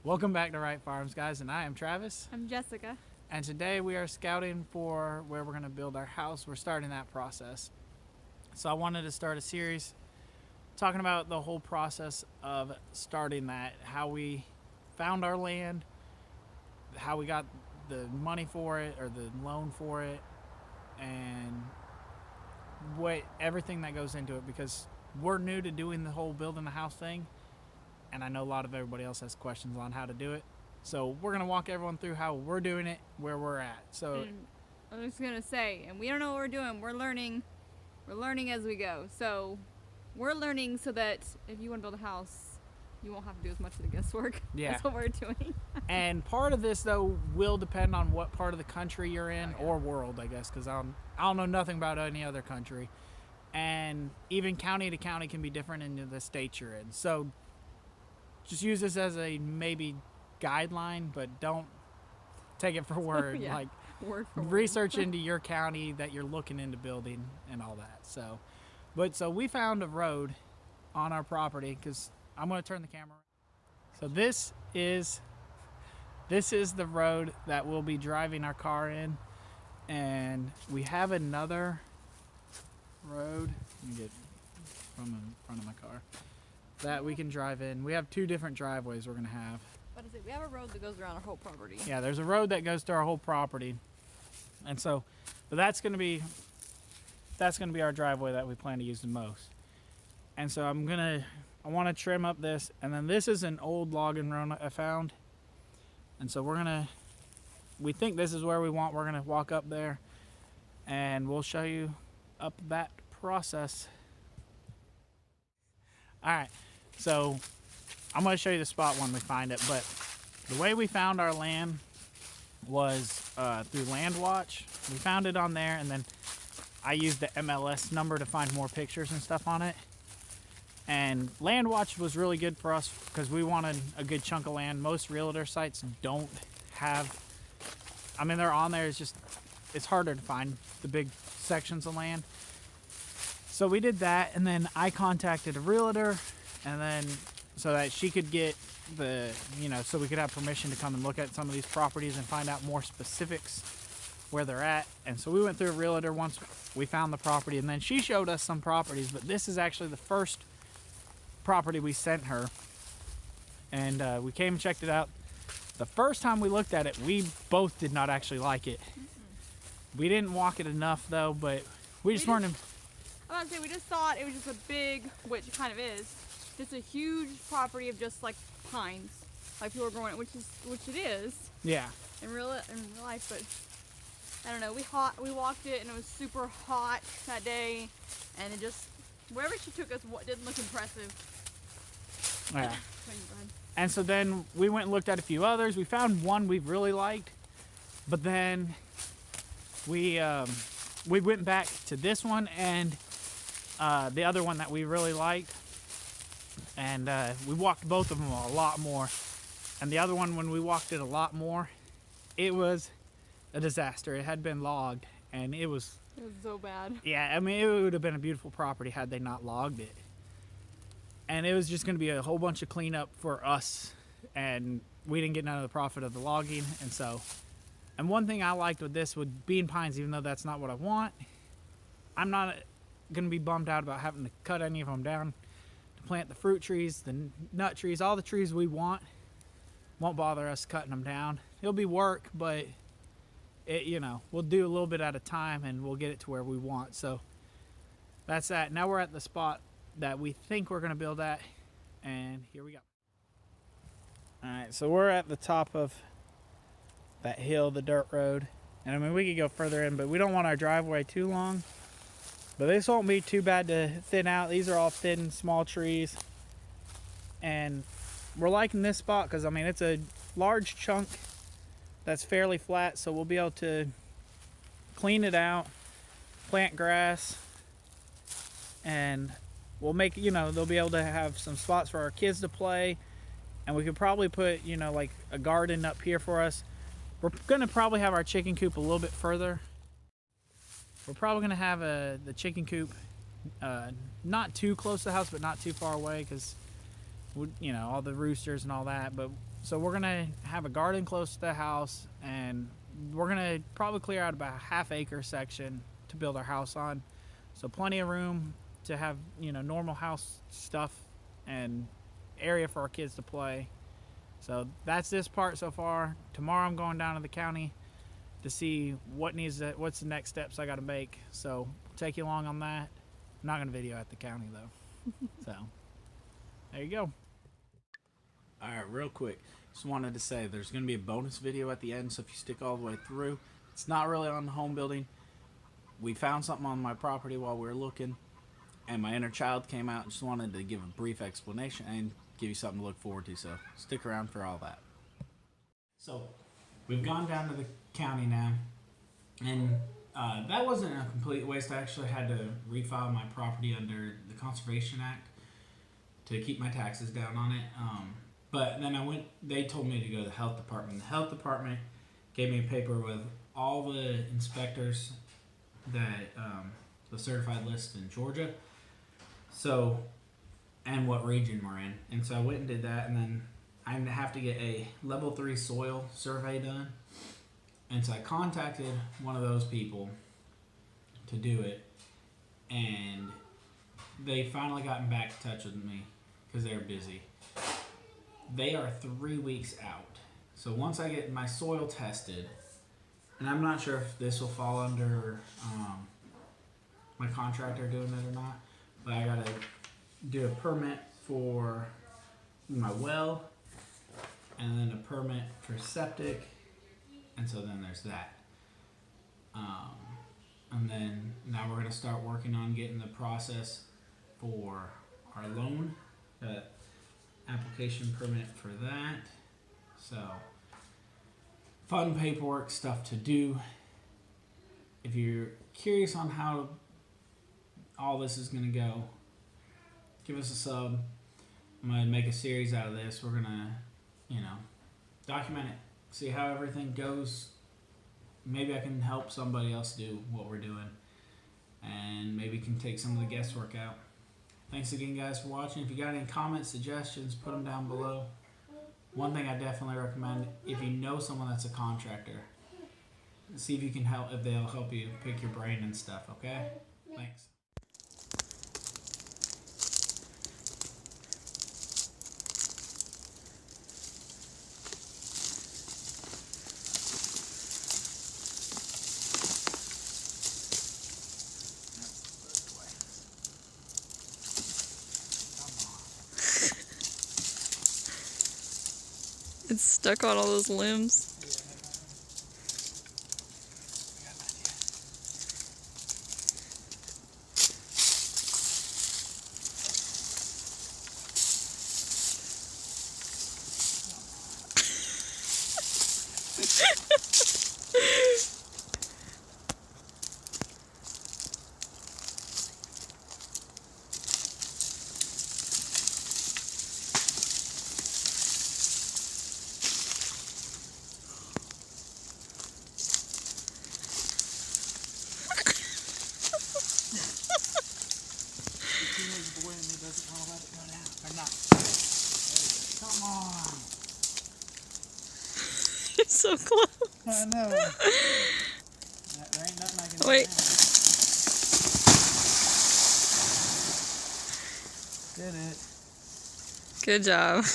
Welcome back to Wright Farms, guys, and I am Travis. I'm Jessica. And today we are scouting for where we're going to build our house. We're starting that process. So I wanted to start a series talking about the whole process of starting that, how we found our land, how we got the money for it or the loan for it, and what everything that goes into it, because we're new to doing the whole building a house thing. And I know a lot of everybody else has questions on how to do it. So we're gonna walk everyone through how we're doing it, where we're at. So I was gonna say, and we don't know what we're doing. We're learning as we go. So we're learning so that if you want to build a house, you won't have to do as much of the guesswork. Yeah. That's what we're doing. And part of this though will depend on what part of the country you're in, or world, I guess, because I don't know nothing about any other country. And even county to county can be different in the state you're in. So just use this as a maybe guideline, but don't take it for word. Yeah, like word for word. research into your county that you're looking into building and all that. So we found a road on our property, because I'm going to turn the camera. So this is the road that we'll be driving our car in, and we have another road. Let me get from in front of my car that we can drive in. We have two different driveways we're going to have. What is it? We have a road that goes around our whole property. Yeah, there's a road that goes through our whole property. And so, but that's going to be our driveway that we plan to use the most. And so I want to trim up this, and then this is an old logging road I found. And so we think this is where we're going to walk up there, and we'll show you up that process. All right. So I'm going to show you the spot when we find it, but the way we found our land was through LandWatch. We found it on there, and then I used the MLS number to find more pictures and stuff on it. And LandWatch was really good for us because we wanted a good chunk of land. Most realtor sites don't have, I mean, they're on there, it's harder to find the big sections of land. So we did that, and then I contacted a realtor, and then so that she could get so we could have permission to come and look at some of these properties and find out more specifics where they're at. And so we went through a realtor once we found the property, and then she showed us some properties, but this is actually the first property we sent her. And we came and checked it out. The first time we looked at it, we both did not actually like it. We didn't walk it enough though, but we weren't. I was gonna say, we just thought it was just a big, which it kind of is, just a huge property of just like pines, like people were growing, which it is. Yeah. In real life, but I don't know. We walked it, and it was super hot that day, and it just, wherever she took us, didn't look impressive. Yeah. And so then we went and looked at a few others. We found one we really liked, but then we went back to this one and the other one that we really liked, and we walked both of them a lot more. And the other one, when we walked it a lot more, it was a disaster. It had been logged, and it was so bad. Yeah, I mean, it would have been a beautiful property had they not logged it. And it was just going to be a whole bunch of cleanup for us, and we didn't get none of the profit of the logging. And one thing I liked with this would be in pines, even though that's not what I want. I'm not going to be bummed out about having to cut any of them down to plant the fruit trees, the nut trees, all the trees we want. Won't bother us cutting them down. It'll be work, but we'll do a little bit at a time, and we'll get it to where we want. So that's that. Now we're at the spot that we think we're going to build at, and here we go. All right, so we're at the top of that hill, the dirt road, and I mean, we could go further in, but we don't want our driveway too long. But this won't be too bad to thin out. These are all thin, small trees, and we're liking this spot because, I mean, it's a large chunk that's fairly flat, so we'll be able to clean it out, plant grass, and we'll make, they'll be able to have some spots for our kids to play, and we could probably put, like a garden up here for us. We're gonna probably have our chicken coop a little bit further. We're probably gonna have the chicken coop not too close to the house, but not too far away, because all the roosters and all that. But So we're gonna have a garden close to the house, and we're gonna probably clear out about a half-acre section to build our house on. So plenty of room to have, you know, normal house stuff and area for our kids to play. So that's this part so far. Tomorrow I'm going down to the county to see what's the next steps I got to make. So we'll take you along on that. I'm not gonna video at the county though. So there you go. All right, real quick, just wanted to say there's going to be a bonus video at the end, so if you stick all the way through, it's not really on the home building. We found something on my property while we were looking, and my inner child came out and just wanted to give a brief explanation and give you something to look forward to, so stick around for all that. So we've gone down to the county now, and that wasn't a complete waste. I actually had to refile my property under the Conservation Act to keep my taxes down on it. But then they told me to go to the health department. The health department gave me a paper with all the inspectors that, the certified list in Georgia. So, and what region we're in. And so I went and did that, and then I have to get a level 3 soil survey done. And so I contacted one of those people to do it, and they finally got back in touch with me because they were busy. They are 3 weeks out. So once I get my soil tested, and I'm not sure if this will fall under my contractor doing it or not, but I gotta do a permit for my well, and then a permit for septic, and so then there's that. And then now we're gonna start working on getting the process for our loan, application permit for that. So fun paperwork stuff to do. If you're curious on how all this is going to go, give us a sub. I'm going to make a series out of this. We're going to, document it, see how everything goes. Maybe I can help somebody else do what we're doing, and maybe can take some of the guesswork out. Thanks again, guys, for watching. If you got any comments, suggestions, put them down below. One thing I definitely recommend, if you know someone that's a contractor, see if you can help, if they'll help you pick your brain and stuff, okay? Thanks. It's stuck on all those limbs. Boy in me doesn't want to let it go down. Or not. Come on. You're so close. I know. There ain't nothing I can do. Wait. Did it. Good job.